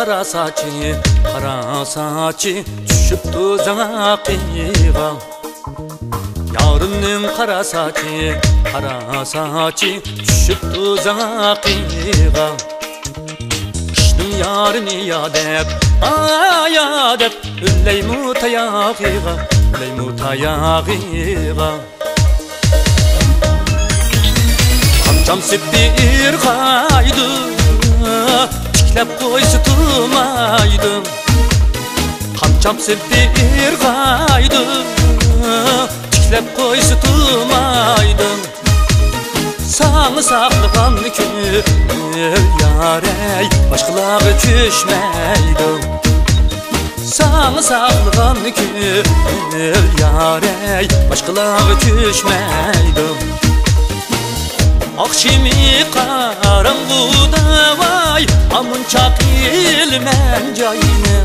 kara saçı düşüptü sana kıyığa. Yarımның kara saçı düşüptü sana kıyığa. Kıştım yarını yadep, yadep, ülleymu tayağığa, ülleymu tayağığa. Kamçam sepir kaydı, tiklep koysu tumaydı. Kamçam sepir kaydı, tiklep koysu tumaydı. Sana saklagan kül yarey, başkaları düşmeydi. Sana saklagan kül yarey, başkaları düşmeydi. Akşimi karanlıda vay, amın çakilmen cayını.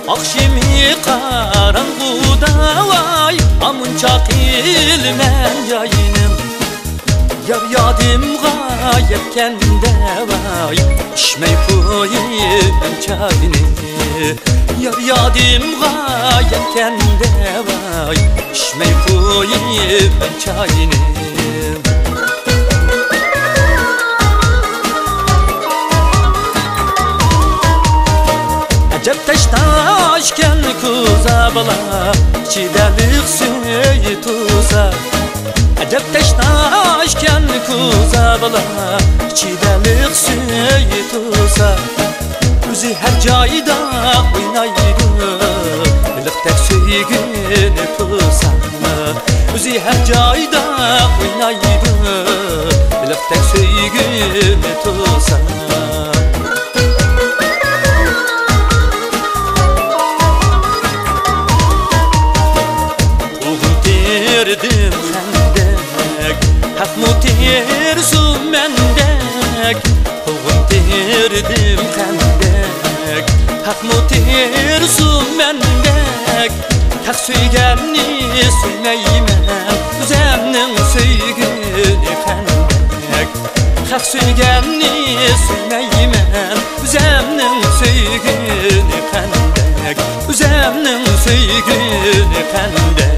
Akşimi karanlıda vay, amın çakilmen cayını. Yar yadım gayet kende vay, içmey koyayım çayını. Yar yadım gayet kende vay, içmey koyayım çayını. Acep taşken kuza bala, çidelik süyi tuza. Acep taşken kuza bala, çidelik süyi tuza. Üzü her cayda oynaydı, ılıktek süygünü tuza. Üzü her cayda oynaydı, ılıktek süygünü tuza. Terdim sendek, hak mu tersun mendek. Oğlum terdim sendek, hak mu tersun mendek. Tak söygenni söyleymen, üzemnin söygünü fendek. Hak söygenni söyleymen, üzemnin söygünü fendek. Üzemnin söygünü fendek.